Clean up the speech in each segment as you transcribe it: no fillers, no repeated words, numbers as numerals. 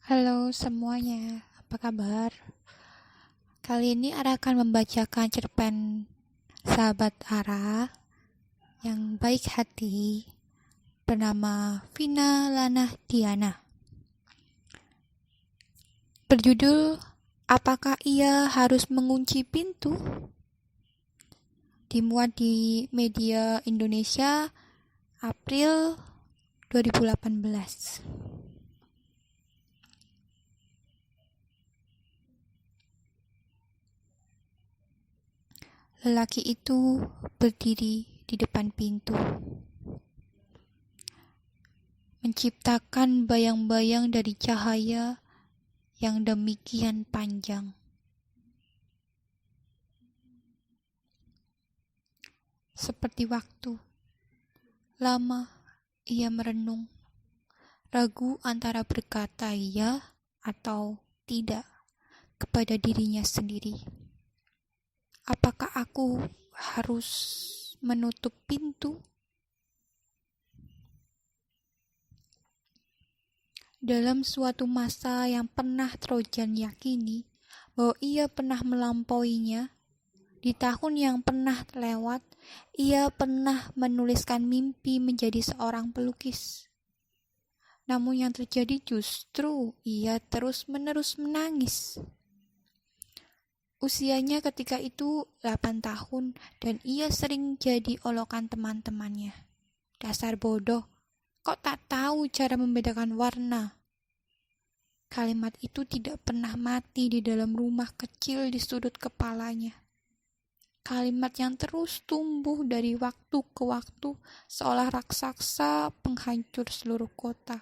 Halo semuanya, apa kabar? Kali ini Ara akan membacakan cerpen sahabat Ara yang baik hati bernama Vina Lana Diana. Berjudul Apakah Ia Harus Mengunci Pintu? Dimuat di Media Indonesia April 2018. Lelaki itu berdiri di depan pintu, menciptakan bayang-bayang dari cahaya yang demikian panjang. Seperti waktu, lama ia merenung, ragu antara berkata ya atau tidak kepada dirinya sendiri. Apakah aku harus menutup pintu? Dalam suatu masa yang pernah Trojan yakini bahwa ia pernah melampauinya, di tahun yang pernah lewat, ia pernah menuliskan mimpi menjadi seorang pelukis. Namun yang terjadi justru ia terus-menerus menangis. Usianya ketika itu 8 tahun dan ia sering jadi olokan teman-temannya. Dasar bodoh, kok tak tahu cara membedakan warna? Kalimat itu tidak pernah mati di dalam rumah kecil di sudut kepalanya. Kalimat yang terus tumbuh dari waktu ke waktu seolah raksasa penghancur seluruh kota.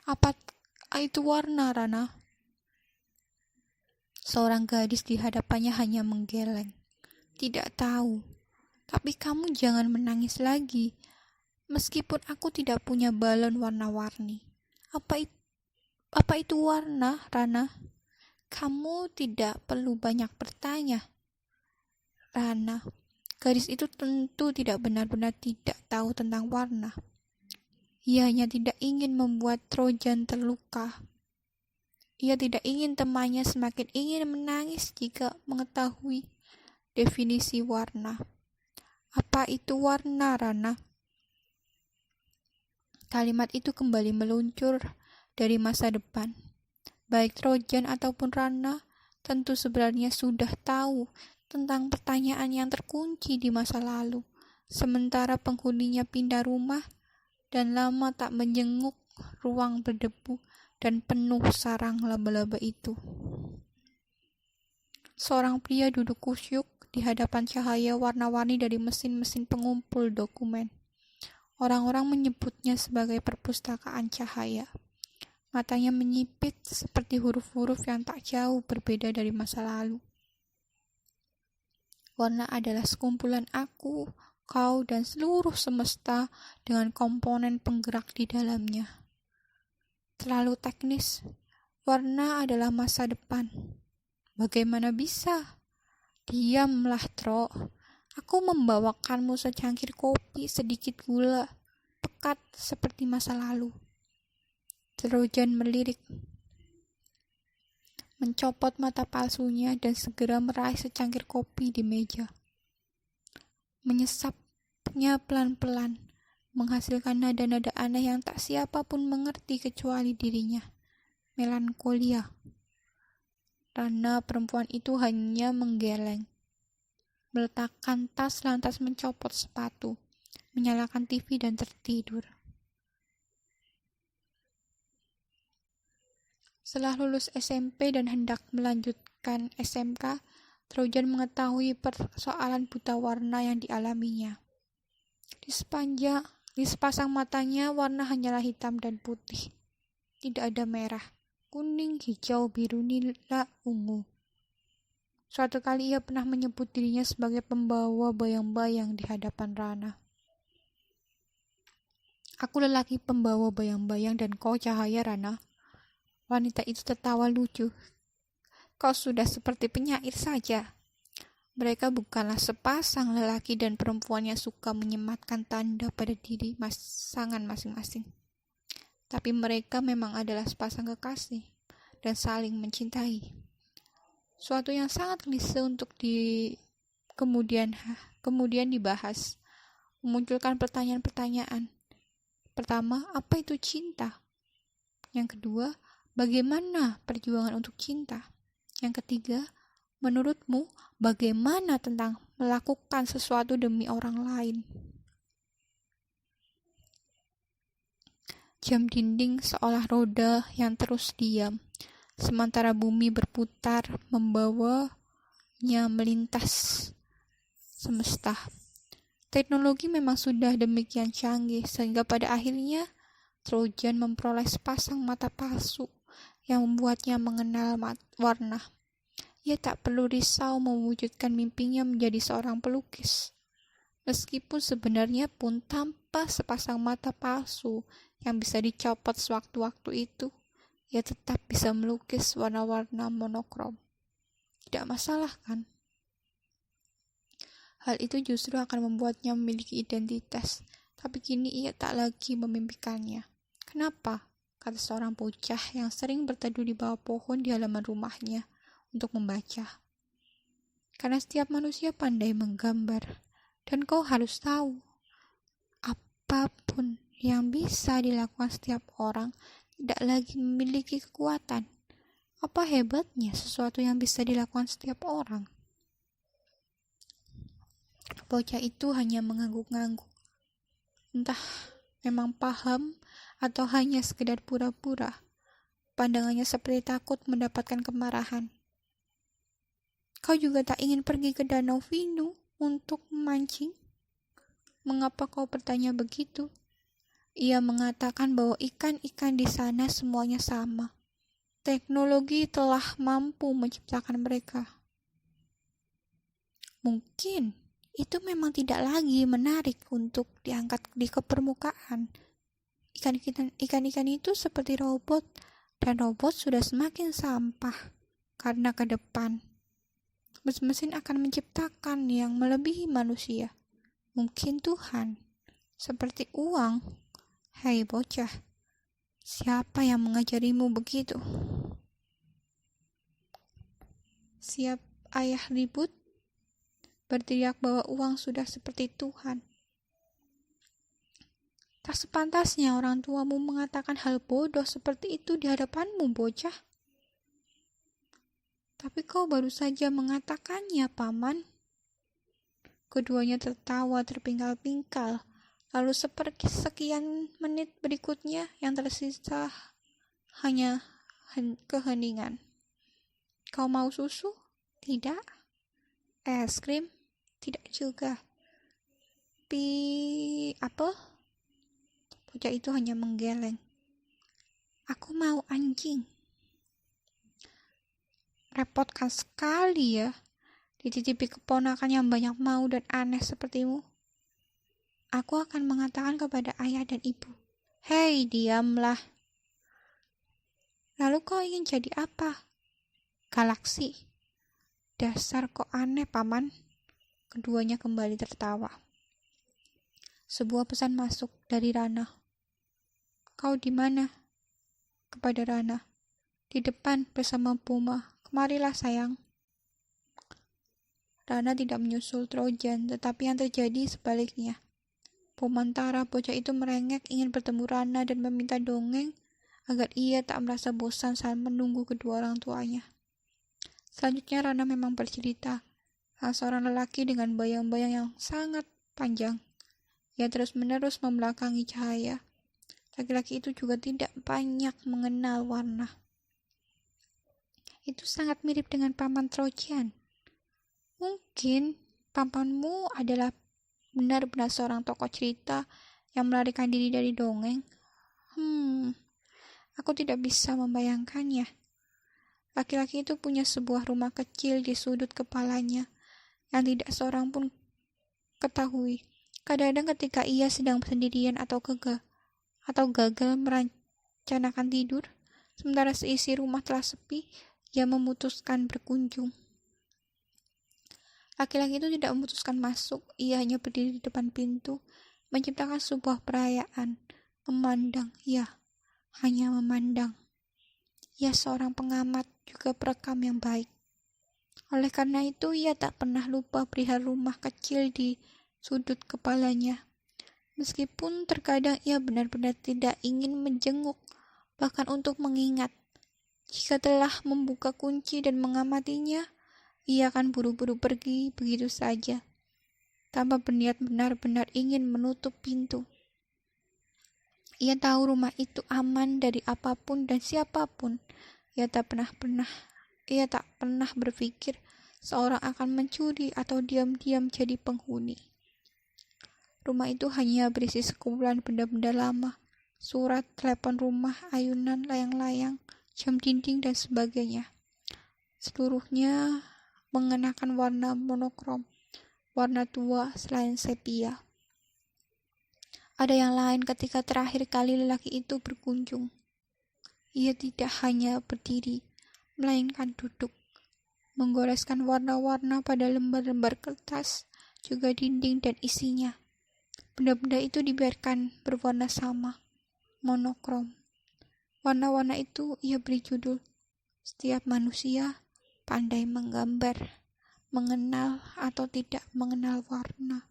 Apa itu warna, Rana? Seorang gadis di hadapannya hanya menggeleng. Tidak tahu. Tapi kamu jangan menangis lagi. Meskipun aku tidak punya balon warna-warni. Apa itu warna, Rana? Kamu tidak perlu banyak bertanya. Rana, gadis itu tentu tidak benar-benar tidak tahu tentang warna. Ia hanya tidak ingin membuat Trojan terluka. Ia tidak ingin temannya semakin ingin menangis jika mengetahui definisi warna. Apa itu warna, Rana? Kalimat itu kembali meluncur dari masa depan. Baik Trojan ataupun Rana tentu sebenarnya sudah tahu tentang pertanyaan yang terkunci di masa lalu. Sementara penghuninya pindah rumah dan lama tak menjenguk ruang berdebu dan penuh sarang laba-laba itu. Seorang pria duduk kusyuk di hadapan cahaya warna-warni dari mesin-mesin pengumpul dokumen. Orang-orang menyebutnya sebagai perpustakaan cahaya. Matanya menyipit seperti huruf-huruf yang tak jauh berbeda dari masa lalu. Warna adalah sekumpulan aku, kau, dan seluruh semesta dengan komponen penggerak di dalamnya. Terlalu teknis. Warna adalah masa depan. Bagaimana bisa? Diamlah, Tro. Aku membawakanmu secangkir kopi, sedikit gula, pekat seperti masa lalu. Trojan melirik, mencopot mata palsunya dan segera meraih secangkir kopi di meja. Menyesapnya pelan-pelan, menghasilkan nada-nada aneh yang tak siapapun mengerti kecuali dirinya. Melankolia. Rana perempuan itu hanya menggeleng, meletakkan tas lantas mencopot sepatu, menyalakan TV dan tertidur. Setelah lulus SMP dan hendak melanjutkan SMK, Trojan mengetahui persoalan buta warna yang dialaminya. Di sepasang matanya, warna hanyalah hitam dan putih. Tidak ada merah, kuning, hijau, biru, nila, ungu. Suatu kali ia pernah menyebut dirinya sebagai pembawa bayang-bayang di hadapan Rana. Aku lelaki pembawa bayang-bayang dan kau cahaya, Rana. Wanita itu tertawa lucu. Kau sudah seperti penyair saja. Mereka bukanlah sepasang lelaki dan perempuan yang suka menyematkan tanda pada diri pasangan masing-masing. tapi mereka memang adalah sepasang kekasih dan saling mencintai. Suatu yang sangat klise untuk kemudian dibahas, memunculkan pertanyaan-pertanyaan. Pertama, apa itu cinta? Yang kedua, bagaimana perjuangan untuk cinta? Yang ketiga, menurutmu bagaimana tentang melakukan sesuatu demi orang lain? Jam dinding seolah roda yang terus diam, sementara bumi berputar membawanya melintas semesta. Teknologi memang sudah demikian canggih sehingga pada akhirnya Trojan memperoleh sepasang mata palsu yang membuatnya mengenal warna. Ia tak perlu risau mewujudkan mimpinya menjadi seorang pelukis. Meskipun sebenarnya pun tanpa sepasang mata palsu yang bisa dicopot sewaktu-waktu itu, ia tetap bisa melukis warna-warna monokrom. Tidak masalah kan? Hal itu justru akan membuatnya memiliki identitas, tapi kini ia tak lagi memimpikannya. Kenapa? Kata seorang bocah yang sering berteduh di bawah pohon di halaman rumahnya untuk membaca. Karena setiap manusia pandai menggambar, dan kau harus tahu, apapun yang bisa dilakukan setiap orang tidak lagi memiliki kekuatan. Apa hebatnya sesuatu yang bisa dilakukan setiap orang? Bocah itu hanya mengangguk-ngangguk. Entah memang paham atau hanya sekedar pura-pura. Pandangannya seperti takut mendapatkan kemarahan. Kau juga tak ingin pergi ke Danau Vinu untuk memancing? Mengapa kau bertanya begitu? Ia mengatakan bahwa ikan-ikan di sana semuanya sama. Teknologi telah mampu menciptakan mereka. Mungkin itu memang tidak lagi menarik untuk diangkat ke permukaan. Ikan-ikan itu seperti robot, dan robot sudah semakin sampah karena ke depan mesin akan menciptakan yang melebihi manusia. Mungkin Tuhan, seperti uang. Hai bocah, siapa yang mengajarimu begitu? Siap ayah ribut, berteriak bahwa uang sudah seperti Tuhan. Tak sepantasnya orang tuamu mengatakan hal bodoh seperti itu di hadapanmu, bocah. Tapi kau baru saja mengatakannya, Paman. Keduanya tertawa terpingkal-pingkal, lalu sekian menit berikutnya yang tersisa hanya keheningan. Kau mau susu? Tidak. Es krim? Tidak juga. Apel? Bocah itu hanya menggeleng. Aku mau anjing. Repotkan sekali ya, dititipi keponakan yang banyak mau dan aneh sepertimu. Aku akan mengatakan kepada ayah dan ibu. Hei, diamlah. Lalu kau ingin jadi apa? Galaksi. Dasar kok aneh, Paman. Keduanya kembali tertawa. Sebuah pesan masuk dari Rana. Kau di mana? Kepada Rana. Di depan bersama Puma. Kemarilah sayang. Rana tidak menyusul Trojan, tetapi yang terjadi sebaliknya. Pemantara bocah itu merengek ingin bertemu Rana dan meminta dongeng agar ia tak merasa bosan saat menunggu kedua orang tuanya. Selanjutnya Rana memang bercerita tentang seorang lelaki dengan bayang-bayang yang sangat panjang. Ia terus-menerus membelakangi cahaya. Laki-laki itu juga tidak banyak mengenal warna. Itu sangat mirip dengan paman Trojan. Mungkin pamanmu adalah benar-benar seorang tokoh cerita yang melarikan diri dari dongeng. Aku tidak bisa membayangkannya. Laki-laki itu punya sebuah rumah kecil di sudut kepalanya yang tidak seorang pun ketahui. Kadang-kadang ketika ia sedang sendirian atau gagal merencanakan tidur, sementara seisi rumah telah sepi, ia memutuskan berkunjung. Laki-laki itu tidak memutuskan masuk, ia hanya berdiri di depan pintu, menciptakan sebuah perayaan, memandang, ya, hanya memandang. Ia seorang pengamat, juga perekam yang baik. Oleh karena itu, ia tak pernah lupa perihal rumah kecil di sudut kepalanya. Meskipun terkadang ia benar-benar tidak ingin menjenguk, bahkan untuk mengingat. Jika telah membuka kunci dan mengamatinya, ia akan buru-buru pergi begitu saja, tanpa berniat benar-benar ingin menutup pintu. Ia tahu rumah itu aman dari apapun dan siapapun. Ia tak pernah berpikir seorang akan mencuri atau diam-diam jadi penghuni. Rumah itu hanya berisi sekumpulan benda-benda lama, surat, telepon rumah, ayunan, layang-layang, jam dinding, dan sebagainya. Seluruhnya mengenakan warna monokrom, warna tua selain sepia. Ada yang lain ketika terakhir kali lelaki itu berkunjung. Ia tidak hanya berdiri, melainkan duduk, menggoreskan warna-warna pada lembar-lembar kertas, juga dinding dan isinya. Benda-benda itu dibiarkan berwarna sama, monokrom. Warna-warna itu ia beri judul, setiap manusia pandai menggambar, mengenal atau tidak mengenal warna.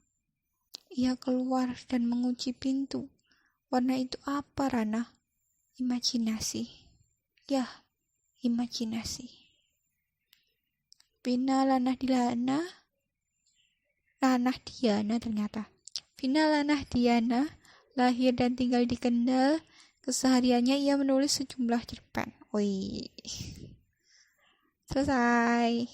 Ia keluar dan mengunci pintu. Warna itu apa, Rana? Imajinasi. Ya, imajinasi. Vina Lanah Diana ternyata. Vina Lanah Diana lahir dan tinggal di Kendal. Kesehariannya ia menulis sejumlah cerpen. Wih. Selesai.